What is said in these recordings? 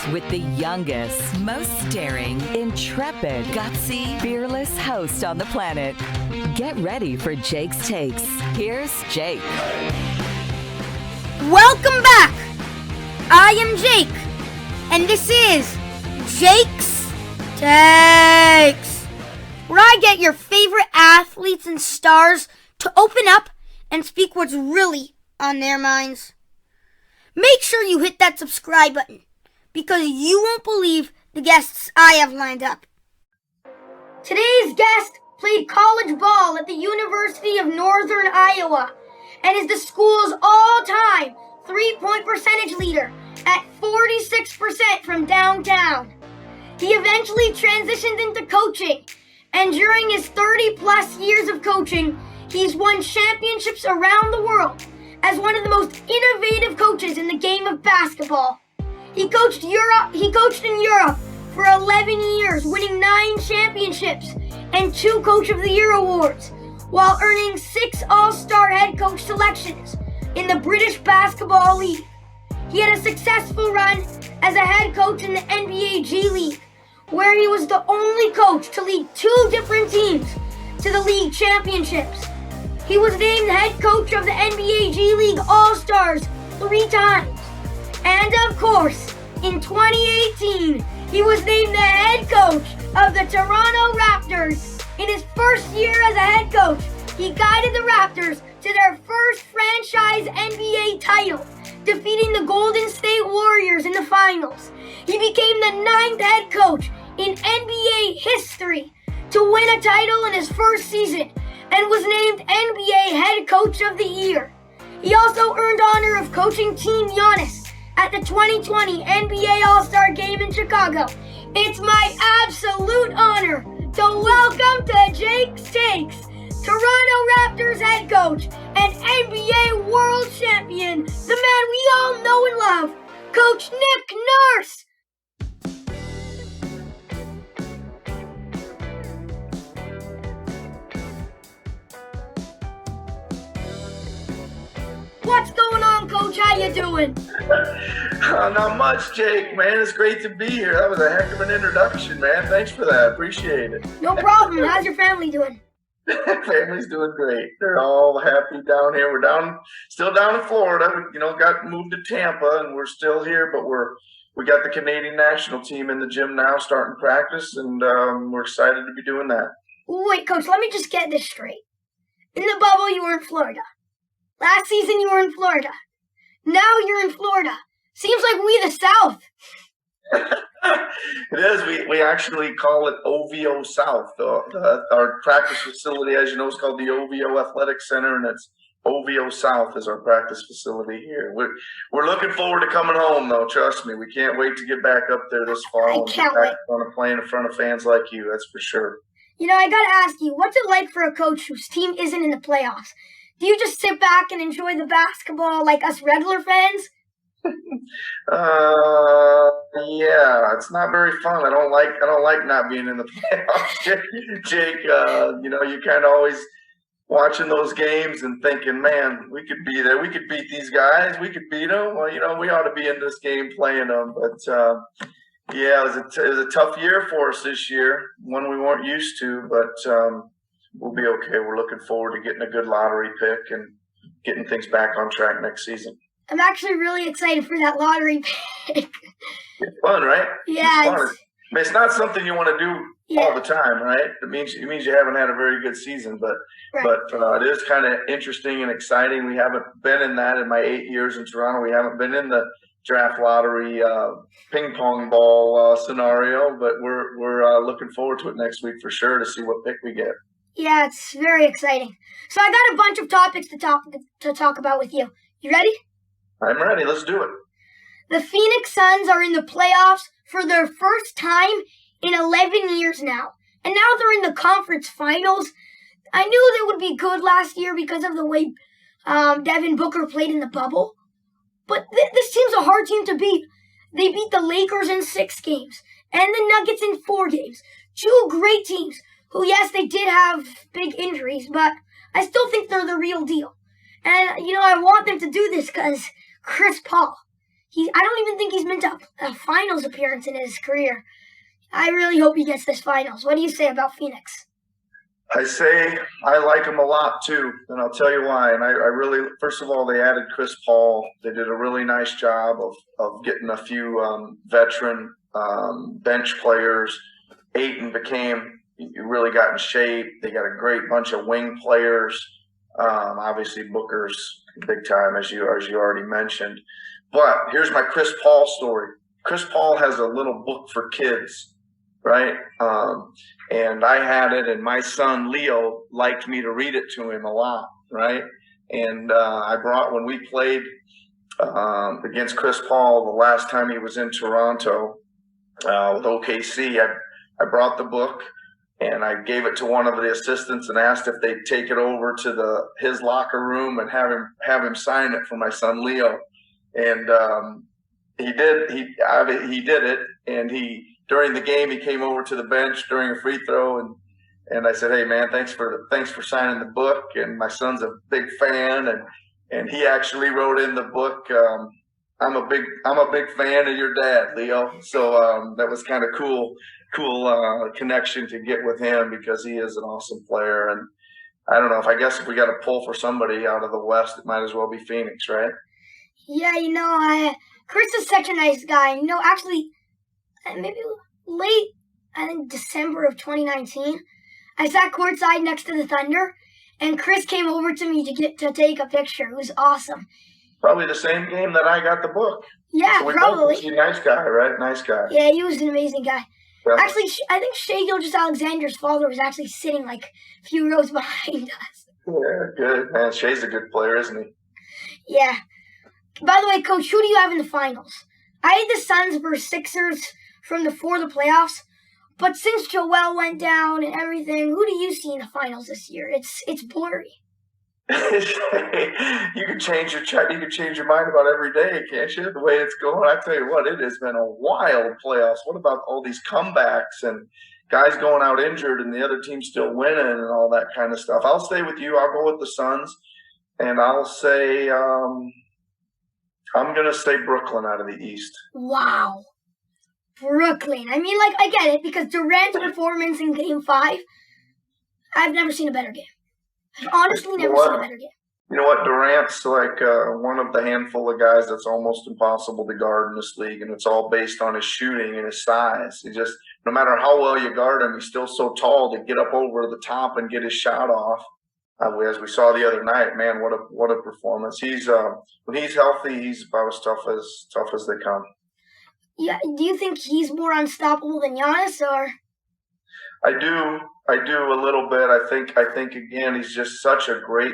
with the youngest, most daring, intrepid, gutsy, fearless host on the planet. Get ready for Jake's Takes. Here's Jake. Welcome back! I am Jake, and this is Jake's Takes, where I get your favorite athletes and stars to open up and speak what's really on their minds. Make sure you hit that subscribe button, because you won't believe the guests I have lined up. Today's guest played college ball at the University of Northern Iowa and is the school's all-time three-point percentage leader at 46% from downtown. He eventually transitioned into coaching, and during his 30-plus years of coaching, he's won championships around the world as one of the most innovative coaches in the game of basketball. He coached in Europe for 11 years, winning 9 championships and 2 Coach of the Year awards, while earning 6 All-Star head coach selections in the British Basketball League. He had a successful run as a head coach in the NBA G League, where he was the only coach to lead 2 different teams to the league championships. He was named head coach of the NBA G League All-Stars 3 times. And of course, in 2018, he was named the head coach of the Toronto Raptors. In his first year as a head coach, he guided the Raptors to their first franchise NBA title, defeating the Golden State Warriors in the finals. He became the 9th head coach in NBA history to win a title in his first season and was named NBA Head Coach of the Year. He also earned honor of coaching Team Giannis at the 2020 NBA All-Star Game in Chicago. It's my absolute honor to welcome to Jake's Takes, Toronto Raptors head coach and NBA world champion, the man we all know and love, Coach Nick Nurse. What's going on, Coach? How you doing? Not much, Jake, man. It's great to be here. That was a heck of an introduction, man. Thanks for that. Appreciate it. No problem. How's your family doing? Family's doing great. They're all happy down here. We're still down in Florida. We, got moved to Tampa, and we're still here, but we got the Canadian national team in the gym now starting practice, and we're excited to be doing that. Wait, Coach, let me just get this straight. In the bubble, you were in Florida. Last season, you were in Florida. Now you're in Florida. Seems like we the South. It is. We actually call it OVO South. Our practice facility, as you know, is called the OVO Athletic Center, and it's OVO South is our practice facility here. We're looking forward to coming home, though. Trust me, we can't wait to get back up there this fall. I can't wait. On a plane in front of fans like you. That's for sure. I gotta ask you, what's it like for a coach whose team isn't in the playoffs? Do you just sit back and enjoy the basketball like us regular fans? Yeah, it's not very fun. I don't like not being in the playoffs, Jake. You kind of always watching those games and thinking, man, we could be there. We could beat these guys. We could beat them. Well, we ought to be in this game playing them. But yeah, it was a tough year for us this year, one we weren't used to. But we'll be okay. We're looking forward to getting a good lottery pick and getting things back on track next season. I'm actually really excited for that lottery pick. It's fun, right? Yeah. It's fun. It's not something you want to do all the time, right? It means you haven't had a very good season, but it is kind of interesting and exciting. We haven't been in that in my 8 years in Toronto. We haven't been in the draft lottery ping pong ball scenario, but we're looking forward to it next week for sure to see what pick we get. Yeah, it's very exciting. So I got a bunch of topics to talk about with you. You ready? I'm ready. Let's do it. The Phoenix Suns are in the playoffs for their first time in 11 years now. And now they're in the conference finals. I knew they would be good last year because of the way Devin Booker played in the bubble. But this team's a hard team to beat. They beat the Lakers in 6 games and the Nuggets in 4 games. 2 great teams who, yes, they did have big injuries, but I still think they're the real deal. And, I want them to do this because Chris Paul, I don't even think he's meant to a finals appearance in his career. I really hope he gets this finals. What do you say about Phoenix? I say I like him a lot too, and I'll tell you why. And I really, first of all, they added Chris Paul. They did a really nice job of getting a few veteran bench players. Ayton really got in shape. They got a great bunch of wing players. Obviously, Booker's big time, as you already mentioned. But here's my Chris Paul story. Chris Paul has a little book for kids, right? And I had it, and my son Leo liked me to read it to him a lot, right? And when we played against Chris Paul the last time he was in Toronto with OKC, I brought the book and I gave it to one of the assistants and asked if they'd take it over to his locker room and have him sign it for my son Leo. And he did. He did it, and during the game, he came over to the bench during a free throw, and I said, "Hey, man, thanks for signing the book." And my son's a big fan, and he actually wrote in the book, "I'm a big fan of your dad, Leo." So that was kind of cool connection to get with him because he is an awesome player. And I don't know, I guess if we got to pull for somebody out of the West, it might as well be Phoenix, right? Yeah, Chris is such a nice guy. Actually, maybe late, I think December of 2019, I sat courtside next to the Thunder, and Chris came over to me to take a picture. It was awesome. Probably the same game that I got the book. Yeah, so probably. Nice guy, right? Nice guy. Yeah, he was an amazing guy. Yeah. Actually, I think Shai Gilgeous-Alexander's father was actually sitting like a few rows behind us. Yeah, good. Man, Shai's a good player, isn't he? Yeah. By the way, Coach, who do you have in the finals? I had the Suns versus Sixers from before the playoffs, but since Joel went down and everything, who do you see in the finals this year? It's blurry. You can change your mind about every day, can't you? The way it's going, I tell you what, it has been a wild playoffs. What about all these comebacks and guys going out injured and the other team still winning and all that kind of stuff? I'll stay with you. I'll go with the Suns, and I'll say I'm going to say Brooklyn out of the East. Wow. Brooklyn. I mean, I get it, because Durant's performance in Game 5, I've never seen a better game. I've honestly never seen a better game. You know what? Durant's like one of the handful of guys that's almost impossible to guard in this league, and it's all based on his shooting and his size. He just, no matter how well you guard him, he's still so tall to get up over the top and get his shot off. As we saw the other night, man, what a performance! When he's healthy, he's about as tough as they come. Yeah, do you think he's more unstoppable than Giannis, or? I do a little bit. I think again, he's just such a great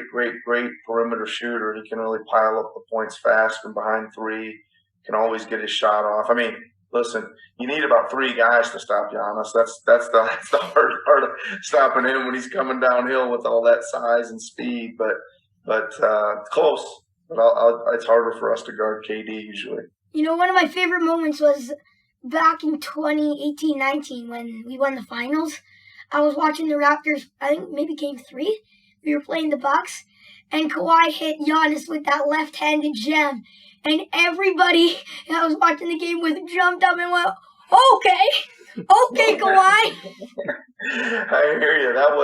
perimeter shooter. He can really pile up the points fast from behind three. Can always get his shot off. I mean, listen, you need about three guys to stop Giannis. That's the hard part of stopping him when he's coming downhill with all that size and speed. But close. But it's harder for us to guard KD usually. One of my favorite moments was back in 2018-19 when we won the finals. I was watching the Raptors, I think maybe Game 3. We were playing the Bucks, and Kawhi hit Giannis with that left-handed gem. And everybody I was watching the game with jumped up and went, okay, Kawhi. I hear you. That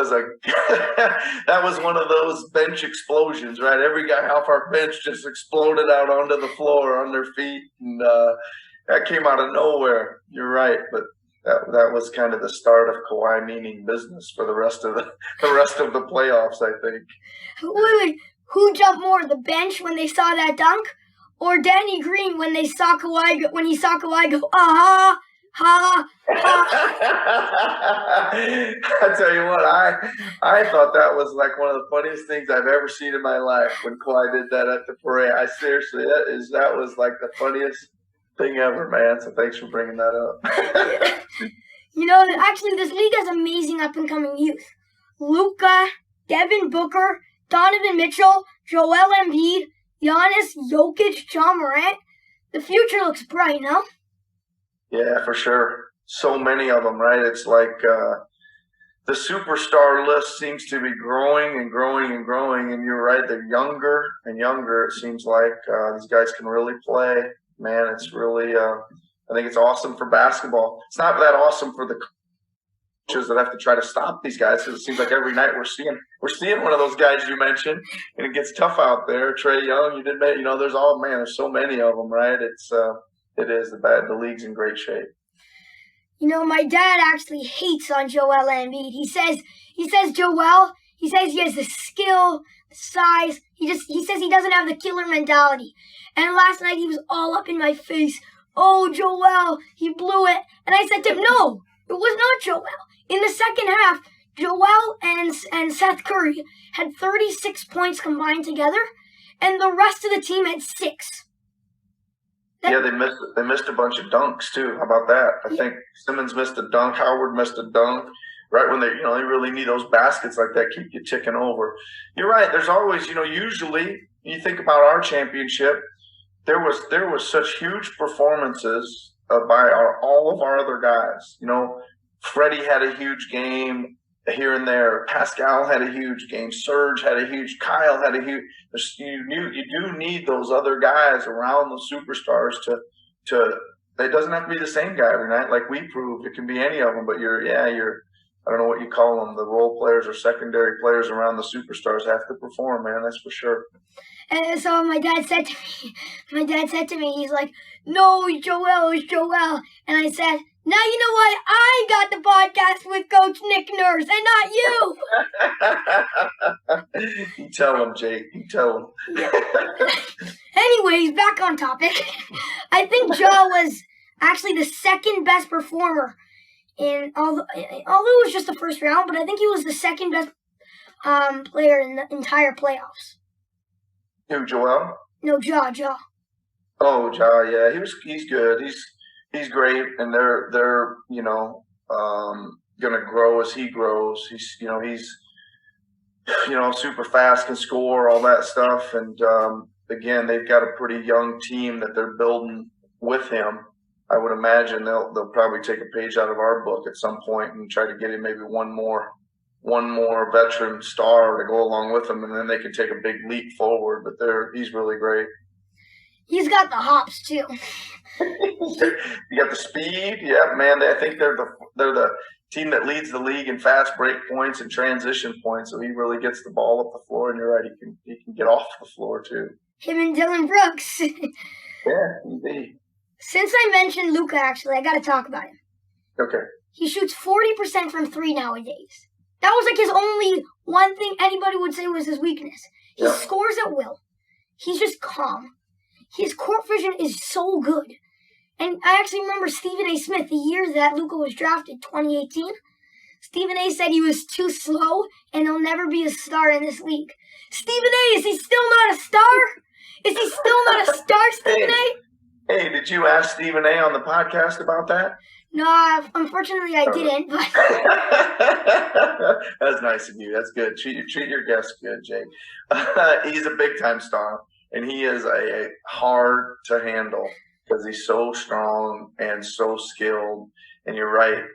was one of those bench explosions, right? Every guy off our bench just exploded out onto the floor on their feet, and that came out of nowhere. You're right, but that was kind of the start of Kawhi meaning business for the rest of the playoffs, I think. Wait, who jumped more, the bench when they saw that dunk, or Danny Green when he saw Kawhi go, ha, ha. I tell you what, I thought that was like one of the funniest things I've ever seen in my life when Kawhi did that at the parade. I seriously, that was like the funniest thing ever, man. So thanks for bringing that up. Actually, this league has amazing up-and-coming youth. Luka, Devin Booker, Donovan Mitchell, Joel Embiid, Giannis, Jokic, John Morant. The future looks bright, no? Yeah, for sure. So many of them, right? It's like the superstar list seems to be growing and growing and growing. And you're right, they're younger and younger. It seems like these guys can really play. man, it's really, I think it's awesome for basketball. It's not that awesome for the coaches that have to try to stop these guys, because it seems like every night we're seeing one of those guys you mentioned, and it gets tough out there. Trae Young, there's so many of them, right? The league's in great shape. My dad actually hates on Joel Embiid. He says he has the skill, the size. He says he doesn't have the killer mentality. And last night he was all up in my face. Oh, Joel, he blew it. And I said to him, no, it was not Joel. In the second half, Joel and Seth Curry had 36 points combined together, and the rest of the team had 6. They missed a bunch of dunks too. How about that? I think Simmons missed a dunk. Howard missed a dunk. Right when they really need those baskets like that, keep you ticking over. You're right. There's always, usually you think about our championship, there was such huge performances by all of our other guys. Freddie had a huge game here and there. Pascal had a huge game. Serge had a huge. Kyle had a huge. You do need those other guys around the superstars to. It doesn't have to be the same guy every night, like we proved. It can be any of them, but you're. I don't know what you call them, the role players or secondary players around the superstars have to perform, man. That's for sure. And so my dad said to me, he's like, no, Joel is Joel. And I said, now you know why I got the podcast with Coach Nick Nurse and not you. You tell him, Jake. You tell him. Yeah. Anyways, back on topic. I think Joe was actually the second best performer although it was just the first round, but I think he was the second best player in the entire playoffs. Who, Joel? No, Ja. Oh, Ja, yeah, he's good. He's great, and they're gonna grow as he grows. He's super fast, can score, all that stuff, and again, they've got a pretty young team that they're building with him. I would imagine they'll probably take a page out of our book at some point and try to get him maybe one more veteran star to go along with him, and then they can take a big leap forward. But he's really great. He's got the hops too. You got the speed, yeah, man. I think they're the team that leads the league in fast break points and transition points. So he really gets the ball up the floor, and you're right, he can get off the floor too. Him and Dylan Brooks. Yeah, indeed. Since I mentioned Luka, actually, I got to talk about him. Okay. He shoots 40% from 3 nowadays. That was like his only one thing anybody would say was his weakness. He scores at will. He's just calm. His court vision is so good. And I actually remember Stephen A. Smith, the year that Luka was drafted, 2018. Stephen A. said he was too slow and he'll never be a star in this league. Stephen A., is he still not a star? Is he still not a star, Stephen A.? Hey, did you ask Stephen A. on the podcast about that? No, unfortunately I didn't. But that's nice of you. That's good. Treat your guests good, Jake. He's a big-time star, and he is a hard to handle because he's so strong and so skilled. And you're right,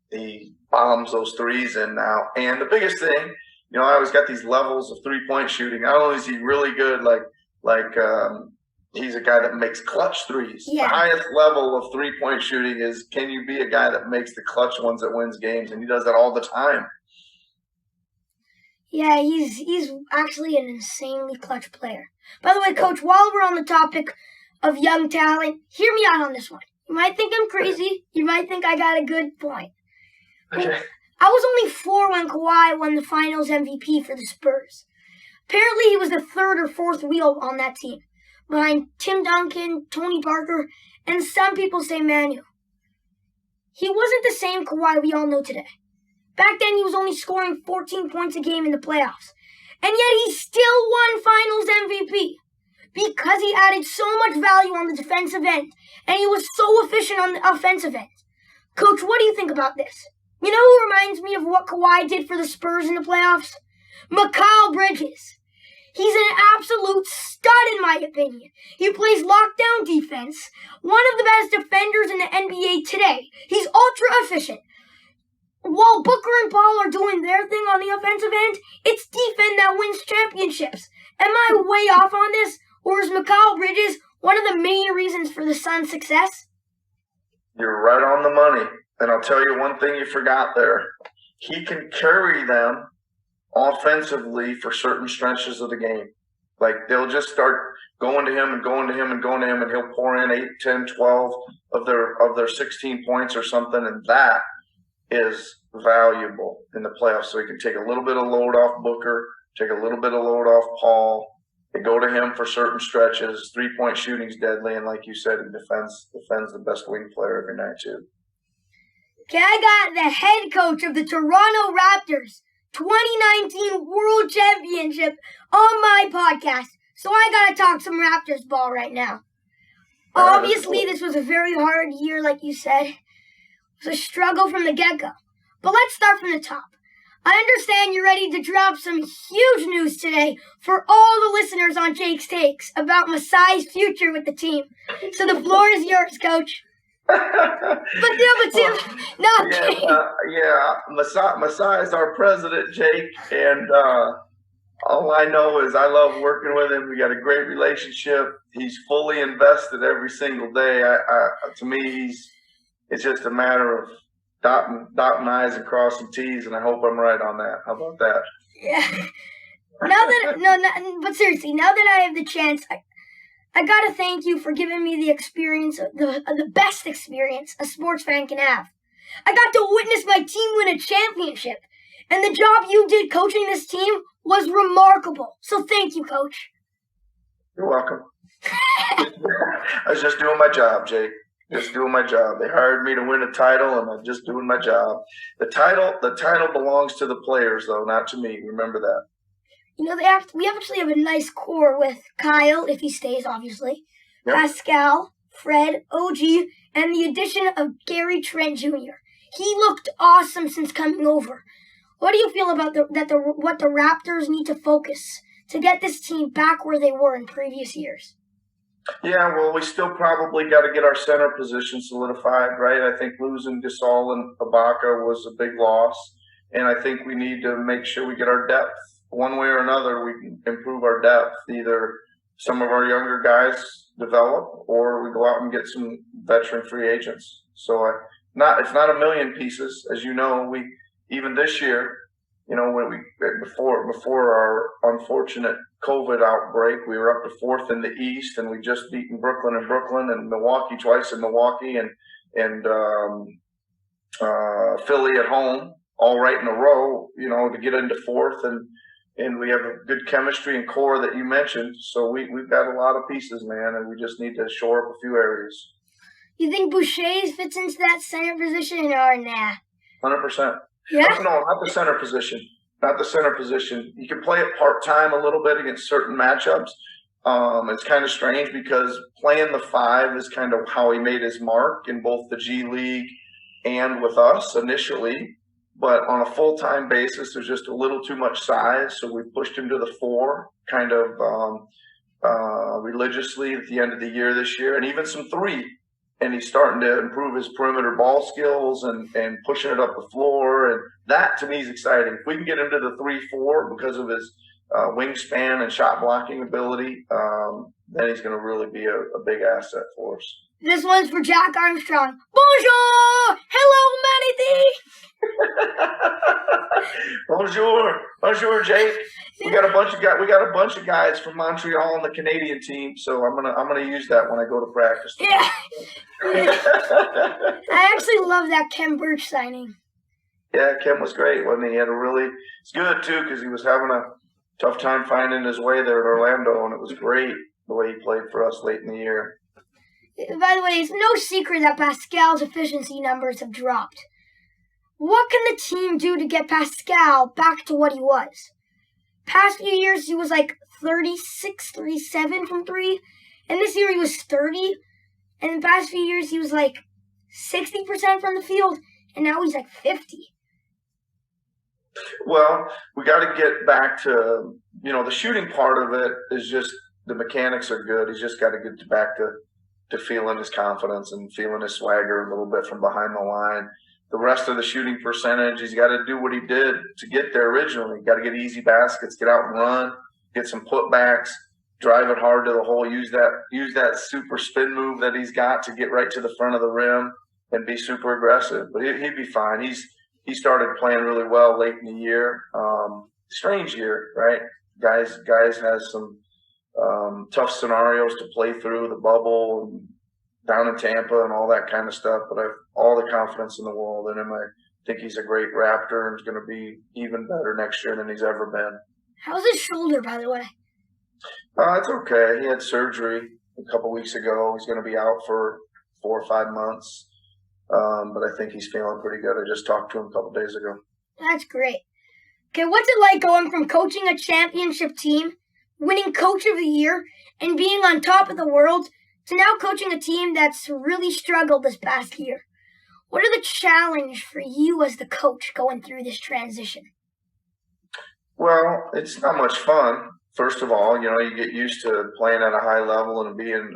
he bombs those threes in now. And the biggest thing, I always got these levels of three-point shooting. Not only is he really good, he's a guy that makes clutch threes. Yeah. The highest level of three-point shooting is, can you be a guy that makes the clutch ones that wins games? And he does that all the time. Yeah, he's actually an insanely clutch player. By the way, Coach, while we're on the topic of young talent, hear me out on this one. You might think I'm crazy. You might think I got a good point. Okay. I was only 4 when Kawhi won the Finals MVP for the Spurs. Apparently, he was the 3rd or 4th wheel on that team, behind Tim Duncan, Tony Parker, and some people say Manu. He wasn't the same Kawhi we all know today. Back then, he was only scoring 14 points a game in the playoffs. And yet, he still won Finals MVP because he added so much value on the defensive end, and he was so efficient on the offensive end. Coach, what do you think about this? You know who reminds me of what Kawhi did for the Spurs in the playoffs? Mikal Bridges. He's an absolute stud in my opinion. He plays lockdown defense, one of the best defenders in the NBA today. He's ultra efficient. While Booker and Paul are doing their thing on the offensive end, it's defense that wins championships. Am I way off on this? Or is Mikal Bridges one of the main reasons for the Suns' success? You're right on the money. And I'll tell you one thing you forgot there. He can carry them offensively for certain stretches of the game. Like, they'll just start going to him and going to him and going to him, and he'll pour in 8, 10, 12 of their 16 points or something, and that is valuable in the playoffs. So he can take a little bit of load off Booker, take a little bit of load off Paul. They go to him for certain stretches. Three-point shooting's deadly, and like you said, he defends the best wing player every night too. Okay, I got the head coach of the Toronto Raptors 2019 World Championship on my podcast. So I gotta talk some Raptors ball right now. Obviously, this was a very hard year, like you said. It was a struggle from the get-go. But let's start from the top. I understand you're ready to drop some huge news today for all the listeners on Jake's Takes about Masai's future with the team. So the floor is yours, Coach. Masai is our president, Jake, and all I know is I love working with him. We got a great relationship. He's fully invested every single day. To me, it's just a matter of dotting I's and crossing T's, and I hope I'm right on that. How about that? Yeah. But seriously, now that I have the chance, I gotta thank you for giving me the experience, the best experience a sports fan can have. I got to witness my team win a championship, and the job you did coaching this team was remarkable. So thank you, Coach. You're welcome. I was just doing my job, Jake. Just doing my job. They hired me to win a title, and I'm just doing my job. The title belongs to the players, though, not to me. Remember that. You know, we actually have a nice core with Kyle, if he stays, obviously, yep. Pascal, Fred, OG, and the addition of Gary Trent Jr. He looked awesome since coming over. What do you feel about what the Raptors need to focus to get this team back where they were in previous years? Yeah, well, we still probably got to get our center position solidified, right? I think losing Gasol and Ibaka was a big loss, and I think we need to make sure we get our depth. One way or another, we can improve our depth. Either some of our younger guys develop, or we go out and get some veteran free agents. So it's not a million pieces, as you know. Even this year, you know, before our unfortunate COVID outbreak, we were up to 4th in the East, and we just beaten Brooklyn and Milwaukee twice in Milwaukee, and Philly at home, all right in a row, you know, to get into 4th, and we have a good chemistry and core that you mentioned. So we've got a lot of pieces, man, and we just need to shore up a few areas. You think Boucher fits into that center position, or nah? 100%. Yeah? No, not the center position. Not the center position. You can play it part-time a little bit against certain matchups. It's kind of strange because playing the 5 is kind of how he made his mark in both the G League and with us initially. But on a full-time basis, there's just a little too much size, so we pushed him to the 4 kind of religiously at the end of the year this year, and even some 3. And he's starting to improve his perimeter ball skills and pushing it up the floor. And that, to me, is exciting. If we can get him to the 3-4 because of his wingspan and shot blocking ability, then he's going to really be a big asset for us. This one's for Jack Armstrong. Bonjour! Hello, humanity! Bonjour, Jake. We got a bunch of guys from Montreal on the Canadian team, so I'm gonna use that when I go to practice. Yeah. I actually love that Kem Birch signing. Yeah, Kem was great, wasn't he? It's good too because he was having a tough time finding his way there at Orlando, and it was great the way he played for us late in the year. By the way, it's no secret that Pascal's efficiency numbers have dropped. What can the team do to get Pascal back to what he was? Past few years, he was like 36, 37 from 3. And this year, he was 30. And in the past few years, he was like 60% from the field. And now he's like 50. Well, we got to get back to, the shooting part of it is just the mechanics are good. He's just got to get back to feeling his confidence and feeling his swagger a little bit from behind the line. The rest of the shooting percentage, he's got to do what he did to get there originally. Got to get easy baskets, get out and run, get some putbacks, drive it hard to the hole, use that super spin move that he's got to get right to the front of the rim and be super aggressive. But he'd be fine. He started playing really well late in the year. Strange year, right? Guys has some tough scenarios to play through, the bubble and down in Tampa and all that kind of stuff. But I have all the confidence in the world in him. I think he's a great Raptor and is going to be even better next year than he's ever been. How's his shoulder, by the way? It's okay. He had surgery a couple weeks ago. He's going to be out for 4 or 5 months. But I think he's feeling pretty good. I just talked to him a couple days ago. That's great. Okay, what's it like going from coaching a championship team, winning Coach of the Year, and being on top of the world, to now coaching a team that's really struggled this past year? What are the challenges for you as the coach going through this transition? Well, it's not much fun. First of all, you get used to playing at a high level and being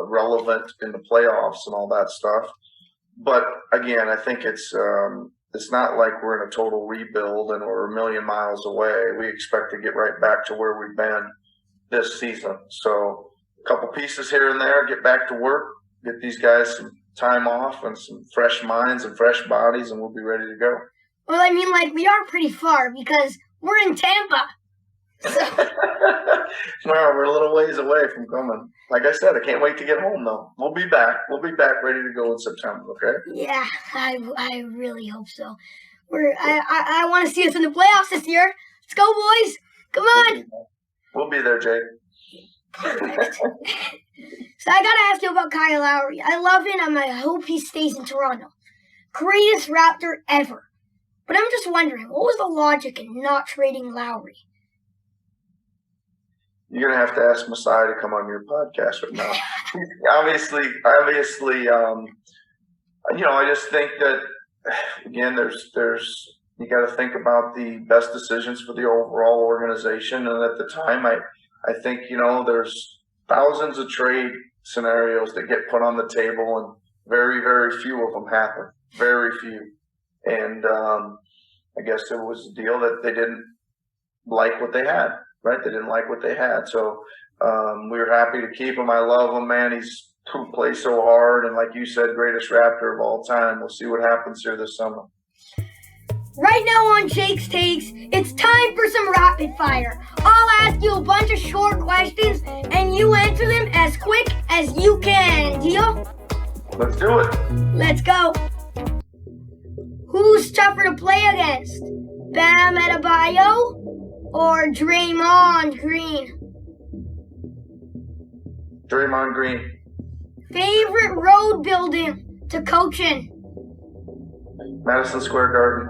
relevant in the playoffs and all that stuff. But again, I think it's not like we're in a total rebuild and we're a million miles away. We expect to get right back to where we've been this season. So a couple pieces here and there, get back to work, get these guys some time off and some fresh minds and fresh bodies, and we'll be ready to go. Well, I mean, we are pretty far because we're in Tampa. Well, we're a little ways away from coming. Like I said, I can't wait to get home, though. We'll be back. We'll be back ready to go in September, okay? Yeah, I really hope so. I want to see us in the playoffs this year. Let's go, boys. Come on. We'll be there, Jake. Perfect. So I got to ask you about Kyle Lowry. I love him, and I hope he stays in Toronto. Greatest Raptor ever. But I'm just wondering, what was the logic in not trading Lowry? You're going to have to ask Masai to come on your podcast right now. obviously, I just think that, again, there's you got to think about the best decisions for the overall organization. And at the time, I think, there's thousands of trade scenarios that get put on the table, and very, very few of them happen. Very few. And I guess it was a deal that they didn't like what they had. Right, they didn't like what they had, so we were happy to keep him. I love him, man. He's plays so hard, and like you said, greatest Raptor of all time. We'll see what happens here this summer. Right now on Jake's Takes, it's time for some rapid fire. I'll ask you a bunch of short questions, and you answer them as quick as you can. Deal? Let's do it. Let's go. Who's tougher to play against? Bam Adebayo or Draymond Green? Draymond Green. Favorite road building to coach in? Madison Square Garden.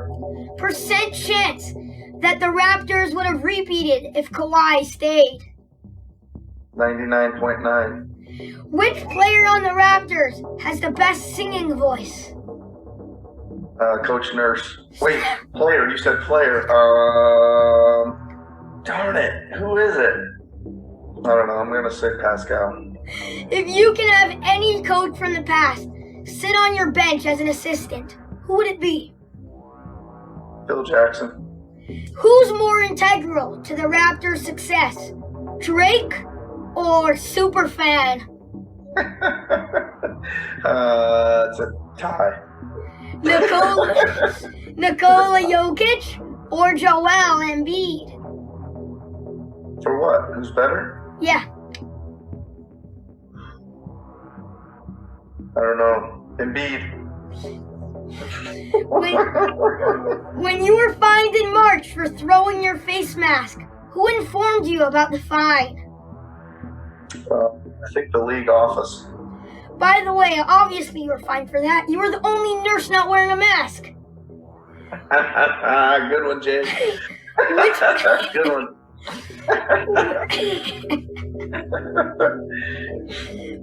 Percent chance that the Raptors would have repeated if Kawhi stayed? 99.9. Which player on the Raptors has the best singing voice? Coach Nurse. Wait, player. You said player. Darn it. Who is it? I don't know. I'm going to say Pascal. If you can have any coach from the past sit on your bench as an assistant, who would it be? Phil Jackson. Who's more integral to the Raptors' success? Drake or Superfan? It's a tie. Nikola Jokic or Joel Embiid? For what? Who's better? Yeah. I don't know. Embiid. When you were fined in March for throwing your face mask, who informed you about the fine? I think the league office. By the way, obviously you were fined for that. You were the only nurse not wearing a mask. Good one, Jake. Good one.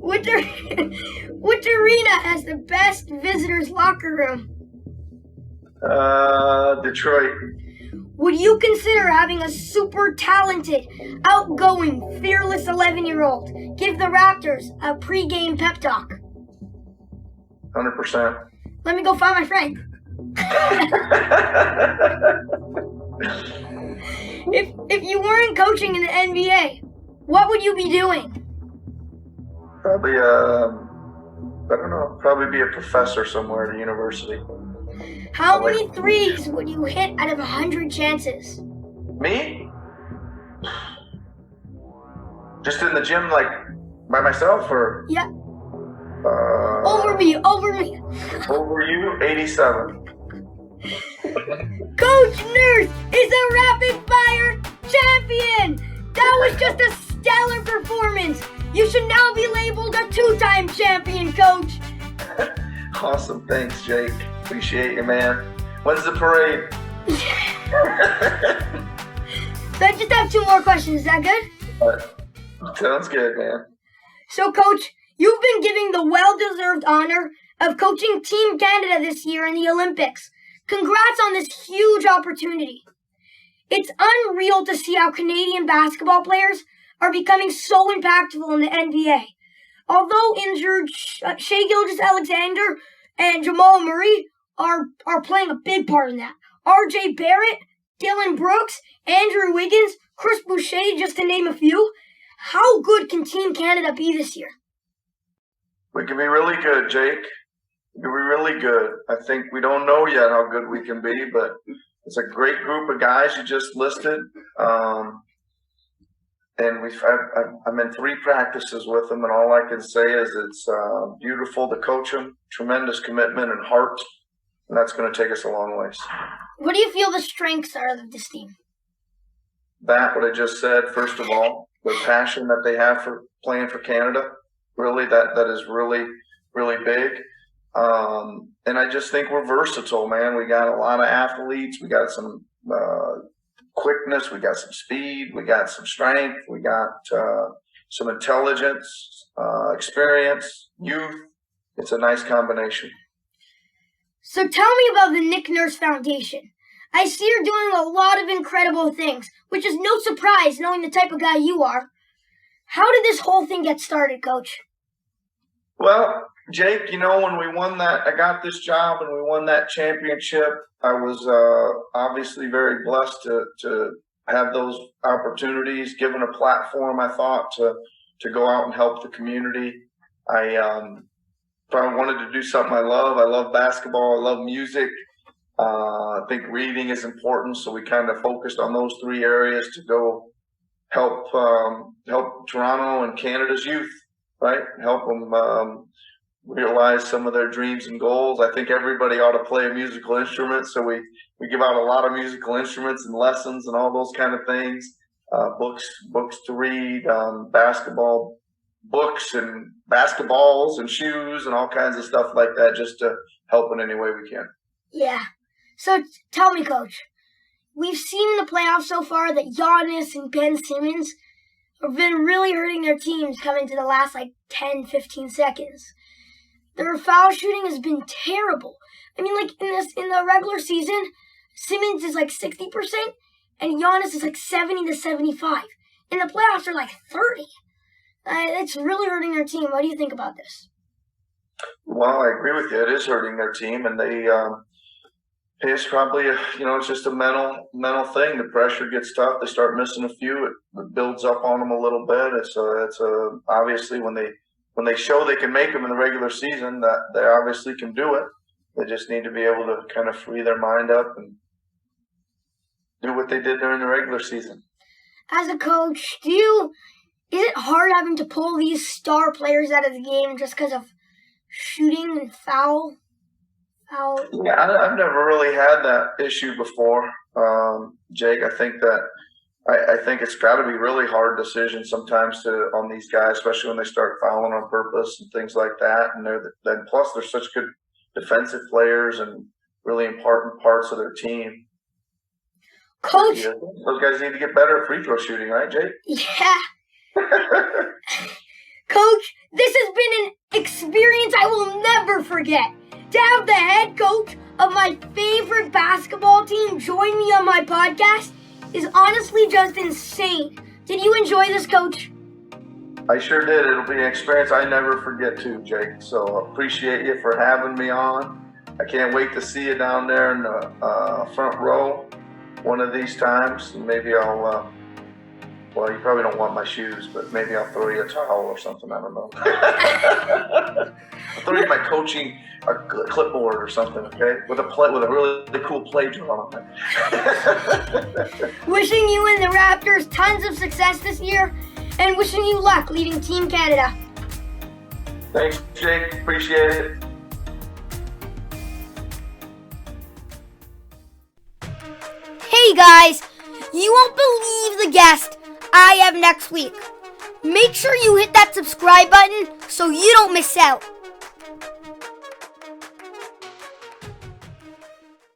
Which arena has the best visitors' locker room? Detroit. Would you consider having a super talented, outgoing, fearless 11-year-old give the Raptors a pregame pep talk? 100%. Let me go find my friend. If you weren't coaching in the NBA, what would you be doing? Probably, I don't know, probably be a professor somewhere at a university. How many threes would you hit out of 100 chances? Me? Just in the gym, like, by myself, or? Yeah. Over me. Over you, 87. Coach Nurse is a rapid fire champion! That was just a stellar performance! You should now be labeled a 2-time champion, Coach! Awesome, thanks, Jake. Appreciate you, man. When's the parade? So I just have 2 more questions, is that good? Sounds good, man. So, Coach, you've been given the well-deserved honor of coaching Team Canada this year in the Olympics. Congrats on this huge opportunity. It's unreal to see how Canadian basketball players are becoming so impactful in the NBA. Although injured, Shai Gilgeous-Alexander and Jamal Murray are playing a big part in that. R.J. Barrett, Dylan Brooks, Andrew Wiggins, Chris Boucher, just to name a few. How good can Team Canada be this year? We can be really good, Jake. We can be really good. I think we don't know yet how good we can be, but it's a great group of guys you just listed. And I'm in 3 practices with them, and all I can say is it's beautiful to coach them, tremendous commitment and heart, and that's going to take us a long ways. What do you feel the strengths are of this team? That, what I just said, first of all, the passion that they have for playing for Canada, really, that is really, really big. And I just think we're versatile, man. We got a lot of athletes. We got some quickness. We got some speed. We got some strength. We got some intelligence, experience, youth. It's a nice combination. So tell me about the Nick Nurse Foundation. I see you're doing a lot of incredible things, which is no surprise knowing the type of guy you are. How did this whole thing get started, Coach? Well, Jake, when we won that, I got this job and we won that championship. I was obviously very blessed to have those opportunities, given a platform, I thought, to go out and help the community. I probably wanted to do something I love. I love basketball. I love music. I think reading is important, so we kind of focused on those 3 areas to go help Toronto and Canada's youth, right? Help them realize some of their dreams and goals. I think everybody ought to play a musical instrument, so we give out a lot of musical instruments and lessons and all those kind of things. Books to read, basketball books and basketballs and shoes and all kinds of stuff like that, just to help in any way we can. Yeah. So tell me, Coach, we've seen in the playoffs so far that Giannis and Ben Simmons have been really hurting their teams coming to the last 10, 15 seconds. Their foul shooting has been terrible. I mean, in the regular season, Simmons is 60% and Giannis is 70 to 75. In the playoffs, they're 30. It's really hurting their team. What do you think about this? Well, I agree with you. It is hurting their team, and it's probably it's just a mental thing. The pressure gets tough. They start missing a few. It builds up on them a little bit. It's obviously when they show they can make them in the regular season, that they obviously can do it. They just need to be able to kind of free their mind up and do what they did during the regular season. As a coach, is it hard having to pull these star players out of the game just because of shooting and foul? Yeah, I've never really had that issue before, Jake. I think it's got to be really hard decisions sometimes on these guys, especially when they start fouling on purpose and things like that. And plus they're such good defensive players and really important parts of their team. Coach, those guys need to get better at free throw shooting, right, Jake? Yeah. Coach, this has been an experience I will never forget. To have the head coach of my favorite basketball team join me on my podcast is honestly just insane. Did you enjoy this, Coach? I sure did. It'll be an experience I never forget too, Jake. So appreciate you for having me on. I can't wait to see you down there in the front row one of these times. And maybe I'll Well, you probably don't want my shoes, but maybe I'll throw you a towel or something. I don't know. I'll throw you my coaching clipboard or something, okay? With a really cool play drawn on it. Wishing you and the Raptors tons of success this year, and wishing you luck leading Team Canada. Thanks, Jake. Appreciate it. Hey guys, you won't believe the guest I have next week. Make sure you hit that subscribe button so you don't miss out.